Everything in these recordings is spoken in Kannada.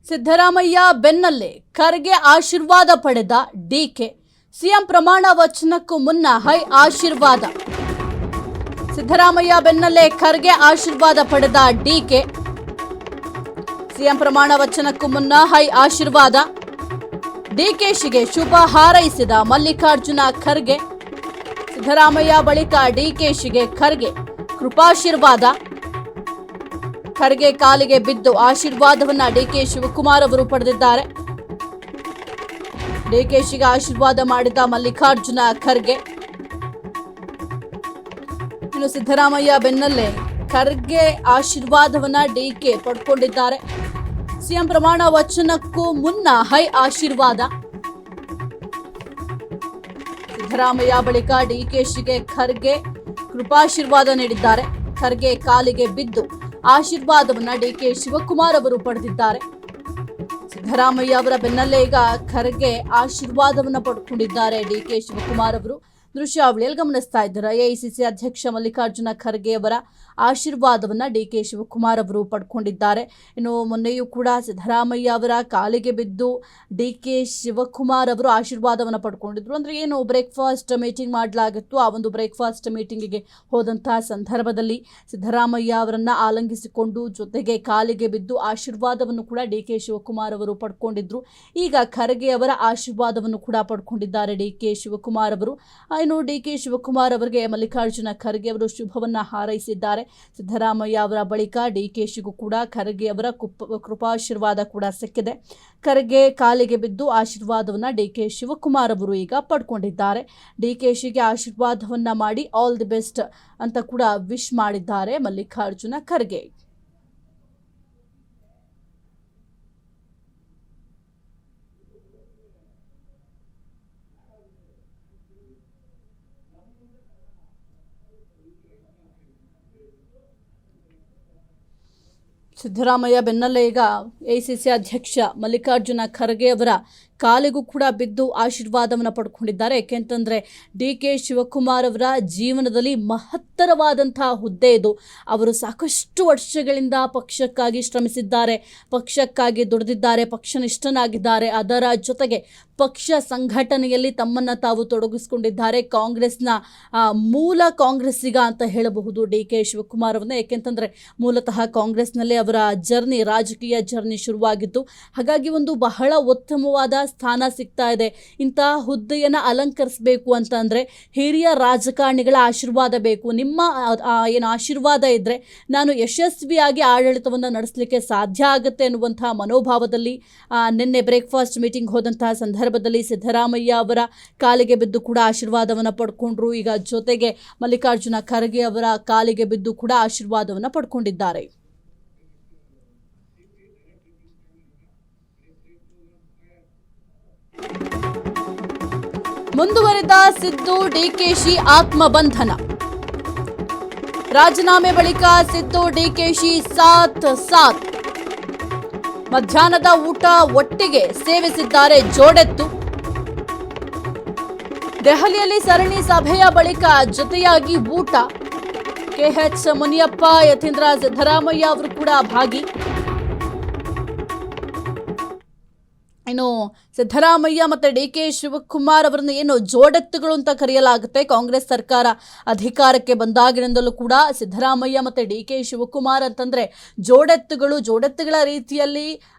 ಸಿದ್ದರಾಮಯ್ಯ ಬೆನ್ನಲ್ಲೇ ಖರ್ಗೆ ಆಶೀರ್ವಾದ ಪಡೆದ ಡಿಕೆ. ಸಿಎಂ ಪ್ರಮಾಣ ವಚನಕ್ಕೂ ಮುನ್ನ ಹೈ ಆಶೀರ್ವಾದ. ಸಿದ್ದರಾಮಯ್ಯ ಬೆನ್ನಲ್ಲೇ ಖರ್ಗೆ ಆಶೀರ್ವಾದ ಪಡೆದ ಡಿಕೆ. ಸಿಎಂ ಪ್ರಮಾಣ ವಚನಕ್ಕೂ ಮುನ್ನ ಹೈ ಆಶೀರ್ವಾದ. ಡಿಕೆಶಿಗೆ ಶುಭ ಹಾರೈಸಿದ ಮಲ್ಲಿಕಾರ್ಜುನ ಖರ್ಗೆ. ಸಿದ್ದರಾಮಯ್ಯ ಬಳಿಕ ಡಿಕೆಶಿಗೆ ಖರ್ಗೆ ಕೃಪಾಶೀರ್ವಾದ. ಖರ್ಗೆ ಕಾಲಿಗೆ ಬಿದ್ದು ಆಶೀರ್ವಾದವನ್ನ ಡಿಕೆ ಶಿವಕುಮಾರ್ ಅವರು ಪಡೆದಿದ್ದಾರೆ. ಡಿಕೆಶಿಗೆ ಆಶೀರ್ವಾದ ಮಾಡಿದ ಮಲ್ಲಿಕಾರ್ಜುನ ಖರ್ಗೆ. ಇನ್ನು ಸಿದ್ದರಾಮಯ್ಯ ಬೆನ್ನಲ್ಲೇ ಖರ್ಗೆ ಆಶೀರ್ವಾದವನ್ನ ಡಿಕೆ ಪಡ್ಕೊಂಡಿದ್ದಾರೆ. ಸಿಎಂ ಪ್ರಮಾಣ ವಚನಕ್ಕೂ ಮುನ್ನ ಹೈ ಆಶೀರ್ವಾದ. ಸಿದ್ದರಾಮಯ್ಯ ಬಳಿಕ ಡಿಕೆಶಿಗೆ ಖರ್ಗೆ ಕೃಪಾಶೀರ್ವಾದ ನೀಡಿದ್ದಾರೆ. ಖರ್ಗೆ ಕಾಲಿಗೆ ಬಿದ್ದು ಆಶೀರ್ವಾದವನ್ನ ಡಿಕೆ ಶಿವಕುಮಾರ್ ಅವರು ಪಡೆದಿದ್ದಾರೆ. ಸಿದ್ದರಾಮಯ್ಯ ಅವರ ಬೆನ್ನಲ್ಲೇ ಈಗ ಖರ್ಗೆ ಆಶೀರ್ವಾದವನ್ನ ಪಡ್ಕೊಂಡಿದ್ದಾರೆ ಡಿಕೆ ಶಿವಕುಮಾರ್ ಅವರು. ದೃಶ್ಯಾವಳಿಯಲ್ಲಿ ಗಮನಿಸ್ತಾ ಇದ್ದಾರೆ. ಎಐಸಿಸಿ ಅಧ್ಯಕ್ಷ ಮಲ್ಲಿಕಾರ್ಜುನ ಖರ್ಗೆ ಅವರ ಆಶೀರ್ವಾದವನ್ನ ಡಿಕೆ ಶಿವಕುಮಾರ್ ಅವರು ಪಡ್ಕೊಂಡಿದ್ದಾರೆ. ಇನ್ನು ಮೊನ್ನೆಯೂ ಕೂಡ ಸಿದ್ದರಾಮಯ್ಯ ಅವರ ಕಾಲಿಗೆ ಬಿದ್ದು ಡಿಕೆ ಶಿವಕುಮಾರ್ ಅವರು ಆಶೀರ್ವಾದವನ್ನು ಪಡ್ಕೊಂಡಿದ್ರು. ಅಂದ್ರೆ ಏನು ಬ್ರೇಕ್ಫಾಸ್ಟ್ ಮೀಟಿಂಗ್ ಮಾಡಲಾಗಿತ್ತು. ಆ ಒಂದು ಬ್ರೇಕ್ಫಾಸ್ಟ್ ಮೀಟಿಂಗಿಗೆ ಹೋದಂತಹ ಸಂದರ್ಭದಲ್ಲಿ ಸಿದ್ದರಾಮಯ್ಯ ಅವರನ್ನ ಆಲಂಗಿಸಿಕೊಂಡು ಜೊತೆಗೆ ಕಾಲಿಗೆ ಬಿದ್ದು ಆಶೀರ್ವಾದವನ್ನು ಕೂಡ ಡಿಕೆ ಶಿವಕುಮಾರ್ ಅವರು ಪಡ್ಕೊಂಡಿದ್ರು. ಈಗ ಖರ್ಗೆ ಅವರ ಆಶೀರ್ವಾದವನ್ನು ಕೂಡ ಪಡ್ಕೊಂಡಿದ್ದಾರೆ ಡಿಕೆ ಶಿವಕುಮಾರ್ ಅವರು. ಇನ್ನು ಡಿಕೆ ಶಿವಕುಮಾರ್ ಅವರಿಗೆ ಮಲ್ಲಿಕಾರ್ಜುನ ಖರ್ಗೆ ಅವರು ಶುಭವನ್ನ ಹಾರೈಸಿದ್ದಾರೆ. ಸಿದ್ದರಾಮಯ್ಯ ಅವರ ಬಳಿಕ ಡಿಕೆಶಿಗೂ ಕೂಡ ಖರ್ಗೆ ಅವರ ಕೃಪಾಶೀರ್ವಾದ ಕೂಡ ಸಿಕ್ಕಿದೆ. ಖರ್ಗೆ ಕಾಲಿಗೆ ಬಿದ್ದು ಆಶೀರ್ವಾದವನ್ನ ಡಿಕೆ ಶಿವಕುಮಾರ್ ಅವರು ಈಗ ಪಡ್ಕೊಂಡಿದ್ದಾರೆ. ಡಿಕೆಶಿಗೆ ಆಶೀರ್ವಾದವನ್ನ ಮಾಡಿ ಆಲ್ ದಿ ಬೆಸ್ಟ್ ಅಂತ ಕೂಡ ವಿಶ್ ಮಾಡಿದ್ದಾರೆ ಮಲ್ಲಿಕಾರ್ಜುನ ಖರ್ಗೆ. ಸಿದ್ದರಾಮಯ್ಯ ಬೆನ್ನಲ್ಲೇ ಈಗ ಎಐಸಿಸಿ ಅಧ್ಯಕ್ಷ ಮಲ್ಲಿಕಾರ್ಜುನ ಖರ್ಗೆ ಅವರ ಕಾಲಿಗೂ ಕೂಡ ಬಿದ್ದು ಆಶೀರ್ವಾದವನ್ನು ಪಡ್ಕೊಂಡಿದ್ದಾರೆ. ಏಕೆಂತಂದರೆ ಡಿಕೆ ಶಿವಕುಮಾರ್ ಅವರ ಜೀವನದಲ್ಲಿ ಮಹತ್ತರವಾದಂತಹ ಹುದ್ದೆ ಇದು. ಅವರು ಸಾಕಷ್ಟು ವರ್ಷಗಳಿಂದ ಪಕ್ಷಕ್ಕಾಗಿ ಶ್ರಮಿಸಿದ್ದಾರೆ, ಪಕ್ಷಕ್ಕಾಗಿ ದುಡಿದಿದ್ದಾರೆ, ಪಕ್ಷನಿಷ್ಠನಾಗಿದ್ದಾರೆ. ಅದರ ಜೊತೆಗೆ ಪಕ್ಷ ಸಂಘಟನೆಯಲ್ಲಿ ತಮ್ಮನ್ನು ತಾವು ತೊಡಗಿಸಿಕೊಂಡಿದ್ದಾರೆ. ಕಾಂಗ್ರೆಸ್ನ ಮೂಲ ಕಾಂಗ್ರೆಸ್ಸಿಗ ಅಂತ ಹೇಳಬಹುದು ಡಿಕೆ ಶಿವಕುಮಾರ್ ಅವರನ್ನ. ಏಕೆಂತಂದರೆ ಮೂಲತಃ ಕಾಂಗ್ರೆಸ್ನಲ್ಲೇ ಅವರ ರಾಜಕೀಯ ಜರ್ನಿ ಶುರುವಾಗಿತ್ತು. ಹಾಗಾಗಿ ಒಂದು ಬಹಳ ಉತ್ತಮವಾದ ಸ್ಥಾನ ಸಿಗ್ತಾ ಇದೆ. ಇಂತಹ ಹುದ್ದೆಯನ್ನು ಅಲಂಕರಿಸಬೇಕು ಅಂತಂದರೆ ಹಿರಿಯ ರಾಜಕಾರಣಿಗಳ ಆಶೀರ್ವಾದ ಬೇಕು. ನಿಮ್ಮ ಏನು ಆಶೀರ್ವಾದ ಇದ್ದರೆ ನಾನು ಯಶಸ್ವಿಯಾಗಿ ಆಡಳಿತವನ್ನು ನಡೆಸಲಿಕ್ಕೆ ಸಾಧ್ಯ ಆಗುತ್ತೆ ಅನ್ನುವಂತಹ ಮನೋಭಾವದಲ್ಲಿ ನಿನ್ನೆ ಬ್ರೇಕ್ಫಾಸ್ಟ್ ಮೀಟಿಂಗ್ ಹೋದಂತಹ ಸಂದರ್ಭದಲ್ಲಿ ಸಿದ್ದರಾಮಯ್ಯ ಅವರ ಕಾಲಿಗೆ ಬಿದ್ದು ಕೂಡ ಆಶೀರ್ವಾದವನ್ನು ಪಡ್ಕೊಂಡ್ರು. ಈಗ ಜೊತೆಗೆ ಮಲ್ಲಿಕಾರ್ಜುನ ಖರ್ಗೆ ಅವರ ಕಾಲಿಗೆ ಬಿದ್ದು ಕೂಡ ಆಶೀರ್ವಾದವನ್ನು ಪಡ್ಕೊಂಡಿದ್ದಾರೆ. ಮುಂದುವರೆದ ಸಿದ್ದು ಡಿಕೆಶಿ ಆತ್ಮಬಂಧನ. ರಾಜೀನಾಮೆ ಬಳಿಕ ಸಿದ್ದು ಡಿಕೆಶಿ ಸಾಥ್. ಮಧ್ಯಾಹ್ನದ ಊಟ ಒಟ್ಟಿಗೆ ಸೇವಿಸಿದ್ದಾರೆ ಜೋಡೆತ್ತು. ದೆಹಲಿಯಲ್ಲಿ ಸರಣಿ ಸಭೆಯ ಬಳಿಕ ಜೊತೆಯಾಗಿ ಊಟ. ಕೆಎಚ್ ಮುನಿಯಪ್ಪ, ಯತೀಂದ್ರ ಸಿದ್ದರಾಮಯ್ಯ ಅವರು ಕೂಡ ಭಾಗಿ. ಇನ್ನು ಸಿದ್ದರಾಮಯ್ಯ ಮತ್ತು ಡಿಕೆ ಶಿವಕುಮಾರ್ ಅವರನ್ನು ಏನು ಜೋಡೆತ್ತುಗಳು ಅಂತ ಕರೆಯಲಾಗುತ್ತೆ. ಕಾಂಗ್ರೆಸ್ ಸರ್ಕಾರ ಅಧಿಕಾರಕ್ಕೆ ಬಂದಾಗಿನಿಂದಲೂ ಕೂಡ ಸಿದ್ದರಾಮಯ್ಯ ಮತ್ತು ಡಿಕೆ ಶಿವಕುಮಾರ್ ಅಂತಂದರೆ ಜೋಡೆತ್ತುಗಳ ರೀತಿಯಲ್ಲಿ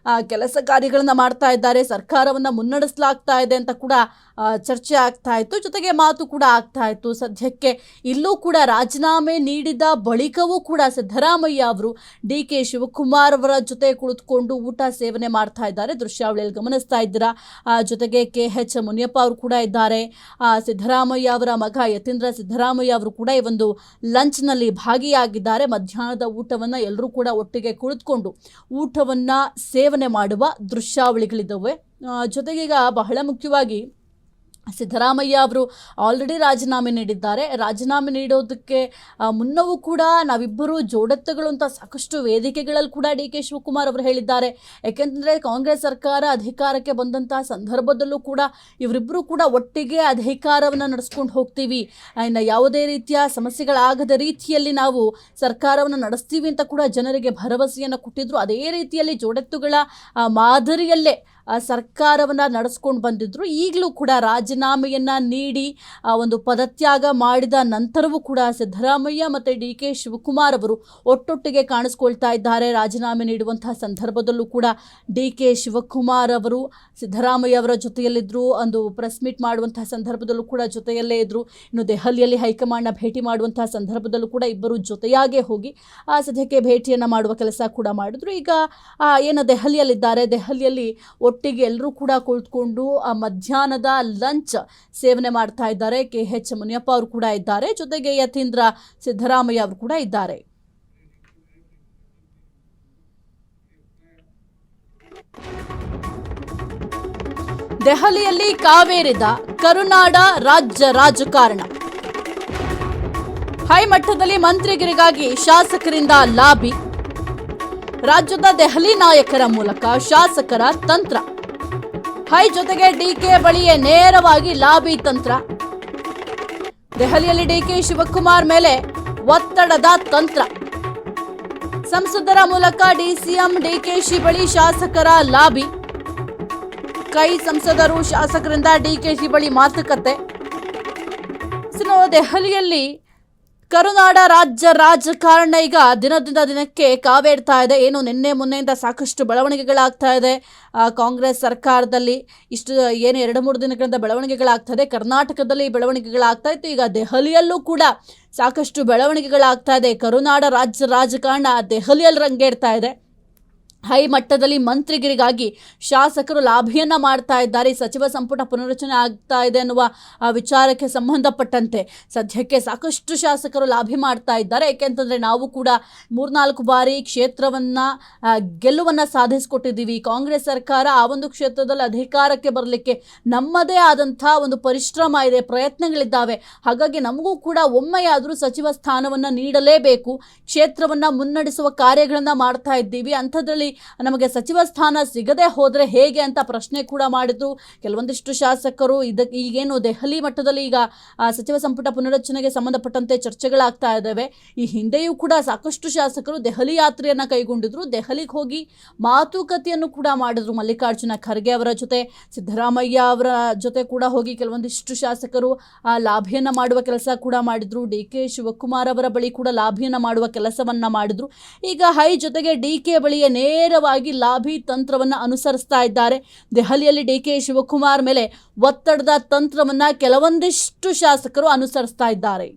ಕೆಲಸ ಕಾರ್ಯಗಳನ್ನು ಮಾಡ್ತಾ ಇದ್ದಾರೆ. ಸರ್ಕಾರವನ್ನು ಮುನ್ನಡೆಸಲಾಗ್ತಾ ಇದೆ ಅಂತ ಕೂಡ ಚರ್ಚೆ ಆಗ್ತಾ ಇತ್ತು, ಜೊತೆಗೆ ಮಾತು ಕೂಡ ಆಗ್ತಾ ಇತ್ತು. ಸದ್ಯಕ್ಕೆ ಇಲ್ಲೂ ಕೂಡ ರಾಜೀನಾಮೆ ನೀಡಿದ ಬಳಿಕವೂ ಕೂಡ ಸಿದ್ದರಾಮಯ್ಯ ಅವರು ಡಿಕೆ ಶಿವಕುಮಾರ್ ಅವರ ಜೊತೆ ಕುಳಿತುಕೊಂಡು ಊಟ ಸೇವನೆ ಮಾಡ್ತಾ ಇದ್ದಾರೆ. ದೃಶ್ಯಾವಳಿಯಲ್ಲಿ ಗಮನಿಸ್ತಾ ಇದ್ದೀರಾ. ಜೊತೆಗೆ ಕೆಎಚ್ ಮುನಿಯಪ್ಪ ಅವರು ಕೂಡ ಇದ್ದಾರೆ. ಸಿದ್ದರಾಮಯ್ಯ ಅವರ ಮಗ ಯತೀಂದ್ರ ಸಿದ್ದರಾಮಯ್ಯ ಅವರು ಕೂಡ ಈ ಒಂದು ಲಂಚ್ನಲ್ಲಿ ಭಾಗಿಯಾಗಿದ್ದಾರೆ. ಮಧ್ಯಾಹ್ನದ ಊಟವನ್ನು ಎಲ್ಲರೂ ಕೂಡ ಒಟ್ಟಿಗೆ ಕುಳಿತುಕೊಂಡು ಊಟವನ್ನು ಸೇವನೆ ಮಾಡುವ ದೃಶ್ಯಾವಳಿಗಳಿದ್ದಾವೆ. ಜೊತೆಗೆ ಈಗ ಬಹಳ ಮುಖ್ಯವಾಗಿ ಸಿದ್ದರಾಮಯ್ಯ ಅವರು ಆಲ್ರೆಡಿ ರಾಜೀನಾಮೆ ನೀಡಿದ್ದಾರೆ. ರಾಜೀನಾಮೆ ನೀಡೋದಕ್ಕೆ ಮುನ್ನವೂ ಕೂಡ ನಾವಿಬ್ಬರು ಜೋಡೆತ್ತುಗಳು ಅಂತ ಸಾಕಷ್ಟು ವೇದಿಕೆಗಳಲ್ಲಿ ಕೂಡ ಡಿ ಕೆ ಶಿವಕುಮಾರ್ ಅವರು ಹೇಳಿದ್ದಾರೆ. ಯಾಕೆಂದರೆ ಕಾಂಗ್ರೆಸ್ ಸರ್ಕಾರ ಅಧಿಕಾರಕ್ಕೆ ಬಂದಂತಹ ಸಂದರ್ಭದಲ್ಲೂ ಕೂಡ ಇವರಿಬ್ಬರು ಕೂಡ ಒಟ್ಟಿಗೆ ಅಧಿಕಾರವನ್ನು ನಡೆಸ್ಕೊಂಡು ಹೋಗ್ತೀವಿ, ಇನ್ನು ಯಾವುದೇ ರೀತಿಯ ಸಮಸ್ಯೆಗಳಾಗದ ರೀತಿಯಲ್ಲಿ ನಾವು ಸರ್ಕಾರವನ್ನು ನಡೆಸ್ತೀವಿ ಅಂತ ಕೂಡ ಜನರಿಗೆ ಭರವಸೆಯನ್ನು ಕೊಟ್ಟಿದ್ರು. ಅದೇ ರೀತಿಯಲ್ಲಿ ಜೋಡೆತ್ತುಗಳ ಮಾದರಿಯಲ್ಲೇ ಸರ್ಕಾರವನ್ನು ನಡೆಸ್ಕೊಂಡು ಬಂದಿದ್ದರು. ಈಗಲೂ ಕೂಡ ರಾಜೀನಾಮೆಯನ್ನು ನೀಡಿ ಒಂದು ಪದತ್ಯಾಗ ಮಾಡಿದ ನಂತರವೂ ಕೂಡ ಸಿದ್ದರಾಮಯ್ಯ ಮತ್ತು ಡಿ ಕೆ ಶಿವಕುಮಾರ್ ಅವರು ಒಟ್ಟೊಟ್ಟಿಗೆ ಕಾಣಿಸ್ಕೊಳ್ತಾ ಇದ್ದಾರೆ. ರಾಜೀನಾಮೆ ನೀಡುವಂತಹ ಸಂದರ್ಭದಲ್ಲೂ ಕೂಡ ಡಿ ಕೆ ಶಿವಕುಮಾರ್ ಅವರು ಸಿದ್ದರಾಮಯ್ಯ ಅವರ ಜೊತೆಯಲ್ಲಿದ್ದರು. ಒಂದು ಪ್ರೆಸ್ ಮೀಟ್ ಮಾಡುವಂತಹ ಸಂದರ್ಭದಲ್ಲೂ ಕೂಡ ಜೊತೆಯಲ್ಲೇ ಇದ್ದರು. ಇನ್ನು ದೆಹಲಿಯಲ್ಲಿ ಹೈಕಮಾಂಡ್ನ ಭೇಟಿ ಮಾಡುವಂತಹ ಸಂದರ್ಭದಲ್ಲೂ ಕೂಡ ಇಬ್ಬರು ಜೊತೆಯಾಗೇ ಹೋಗಿ ಸದ್ಯಕ್ಕೆ ಭೇಟಿಯನ್ನು ಮಾಡುವ ಕೆಲಸ ಕೂಡ ಮಾಡಿದ್ರು. ಈಗ ಏನು ದೆಹಲಿಯಲ್ಲಿದ್ದಾರೆ, ದೆಹಲಿಯಲ್ಲಿ ಒಟ್ಟಿಗೆ ಎಲ್ಲರೂ ಕೂಡ ಕುಳಿತುಕೊಂಡು ಮಧ್ಯಾಹ್ನದ ಲಂಚ್ ಸೇವನೆ ಮಾಡ್ತಾ ಇದ್ದಾರೆ. KH ಮುನಿಯಪ್ಪ ಅವರು ಕೂಡ ಇದ್ದಾರೆ, ಜೊತೆಗೆ ಯತೀಂದ್ರ ಸಿದ್ದರಾಮಯ್ಯ ಅವರು ಕೂಡ ಇದ್ದಾರೆ. ದೆಹಲಿಯಲ್ಲಿ ಕಾವೇರಿದ ಕರುನಾಡ ರಾಜ್ಯ ರಾಜಕಾರಣ. ಹೈಮಟ್ಟದಲ್ಲಿ ಮಂತ್ರಿಗಿರಿಗಾಗಿ ಶಾಸಕರಿಂದ ಲಾಬಿ. ರಾಜ್ಯದ ದೆಹಲಿ ನಾಯಕರ ಮೂಲಕ ಶಾಸಕರ ತಂತ್ರ. ಹೈ ಜೊತೆಗೆ ಡಿಕೆ ಬಳಿಯೇ ನೇರವಾಗಿ ಲಾಬಿ ತಂತ್ರ. ದೆಹಲಿಯಲ್ಲಿ ಡಿಕೆ ಶಿವಕುಮಾರ್ ಮೇಲೆ ಒತ್ತಡದ ತಂತ್ರ. ಸಂಸದರ ಮೂಲಕ ಡಿಸಿಎಂ ಡಿಕೆಶಿ ಬಳಿ ಶಾಸಕರ ಲಾಬಿ. ಕೈ ಸಂಸದರು ಶಾಸಕರಿಂದ ಡಿಕೆಶಿ ಬಳಿ ಮಾತುಕತೆ. ದೆಹಲಿಯಲ್ಲಿ ಕರುನಾಡ ರಾಜ್ಯ ರಾಜಕಾರಣ ಈಗ ದಿನದಿಂದ ದಿನಕ್ಕೆ ಕಾವೇರ್ತಾ ಇದೆ. ಏನು ನಿನ್ನೆ ಮೊನ್ನೆಯಿಂದ ಸಾಕಷ್ಟು ಬೆಳವಣಿಗೆಗಳಾಗ್ತಾ ಇದೆ ಕಾಂಗ್ರೆಸ್ ಸರ್ಕಾರದಲ್ಲಿ. ಇಷ್ಟು ಏನು 2-3 ದಿನಗಳಿಂದ ಬೆಳವಣಿಗೆಗಳಾಗ್ತಾ ಇದೆ. ಕರ್ನಾಟಕದಲ್ಲಿ ಬೆಳವಣಿಗೆಗಳಾಗ್ತಾ ಇತ್ತು. ಈಗ ದೆಹಲಿಯಲ್ಲೂ ಕೂಡ ಸಾಕಷ್ಟು ಬೆಳವಣಿಗೆಗಳಾಗ್ತಾ ಇದೆ. ಕರುನಾಡ ರಾಜ್ಯ ರಾಜಕಾರಣ ದೆಹಲಿಯಲ್ಲಿ ರಂಗೇರ್ತಾ ಇದೆ. ಹೈ ಮಟ್ಟದಲ್ಲಿ ಮಂತ್ರಿಗಿರಿಗಾಗಿ ಶಾಸಕರು ಲಾಭಿಯನ್ನು ಮಾಡ್ತಾ ಇದ್ದಾರೆ. ಸಚಿವ ಸಂಪುಟ ಪುನರಚನೆ ಆಗ್ತಾ ಇದೆ ಅನ್ನುವ ವಿಚಾರಕ್ಕೆ ಸಂಬಂಧಪಟ್ಟಂತೆ ಸದ್ಯಕ್ಕೆ ಸಾಕಷ್ಟು ಶಾಸಕರು ಲಾಭಿ ಮಾಡ್ತಾ ಇದ್ದಾರೆ. ಏಕೆಂತಂದರೆ ನಾವು ಕೂಡ 3-4 ಬಾರಿ ಕ್ಷೇತ್ರವನ್ನು ಗೆಲುವನ್ನು ಸಾಧಿಸಿಕೊಟ್ಟಿದ್ದೀವಿ. ಕಾಂಗ್ರೆಸ್ ಸರ್ಕಾರ ಆ ಒಂದು ಕ್ಷೇತ್ರದಲ್ಲಿ ಅಧಿಕಾರಕ್ಕೆ ಬರಲಿಕ್ಕೆ ನಮ್ಮದೇ ಆದಂಥ ಒಂದು ಪರಿಶ್ರಮ ಇದೆ, ಪ್ರಯತ್ನಗಳಿದ್ದಾವೆ. ಹಾಗಾಗಿ ನಮಗೂ ಕೂಡ ಒಮ್ಮೆಯಾದರೂ ಸಚಿವ ಸ್ಥಾನವನ್ನು ನೀಡಲೇಬೇಕು. ಕ್ಷೇತ್ರವನ್ನು ಮುನ್ನಡೆಸುವ ಕಾರ್ಯಗಳನ್ನು ಮಾಡ್ತಾ ಇದ್ದೀವಿ. ಅಂಥದ್ರಲ್ಲಿ ನಮಗೆ ಸಚಿವ ಸ್ಥಾನ ಸಿಗದೆ ಹೋದರೆ ಹೇಗೆ ಅಂತ ಪ್ರಶ್ನೆ ಕೂಡ ಮಾಡಿದ್ರು ಕೆಲವೊಂದಿಷ್ಟು ಶಾಸಕರು. ಈಗೇನು ದೆಹಲಿ ಮಟ್ಟದಲ್ಲಿ ಈಗ ಸಚಿವ ಸಂಪುಟ ಪುನರಚನೆಗೆ ಸಂಬಂಧಪಟ್ಟಂತೆ ಚರ್ಚೆಗಳಾಗ್ತಾ ಇದ್ದಾವೆ. ಈ ಹಿಂದೆಯೂ ಕೂಡ ಸಾಕಷ್ಟು ಶಾಸಕರು ದೆಹಲಿ ಯಾತ್ರೆಯನ್ನು ಕೈಗೊಂಡಿದ್ರು. ದೆಹಲಿಗೆ ಹೋಗಿ ಮಾತುಕತೆಯನ್ನು ಕೂಡ ಮಾಡಿದ್ರು. ಮಲ್ಲಿಕಾರ್ಜುನ ಖರ್ಗೆ ಅವರ ಜೊತೆ, ಸಿದ್ದರಾಮಯ್ಯ ಅವರ ಜೊತೆ ಕೂಡ ಹೋಗಿ ಕೆಲವೊಂದಿಷ್ಟು ಶಾಸಕರು ಲಾಭಿಯನ್ನು ಮಾಡುವ ಕೆಲಸ ಕೂಡ ಮಾಡಿದ್ರು. ಡಿ ಕೆ ಶಿವಕುಮಾರ್ ಅವರ ಬಳಿ ಕೂಡ ಲಾಭಿಯನ್ನು ಮಾಡುವ ಕೆಲಸವನ್ನು ಮಾಡಿದ್ರು. ಈಗ ಹೈ ಜೊತೆಗೆ ಡಿ ಕೆ ಬಳಿಯ ನೇರವಾಗಿ ಲಾಭಿ ತಂತ್ರವನ್ನು ಅನುಸರಿಸ್ತಾ ಇದ್ದಾರೆ. ದೆಹಲಿಯಲ್ಲಿ ಡಿ ಕೆ ಶಿವಕುಮಾರ್ ಮೇಲೆ ಒತ್ತಡದ ತಂತ್ರವನ್ನು ಕೆಲವೊಂದಿಷ್ಟು ಶಾಸಕರು ಅನುಸರಿಸ್ತಾ ಇದ್ದಾರೆ.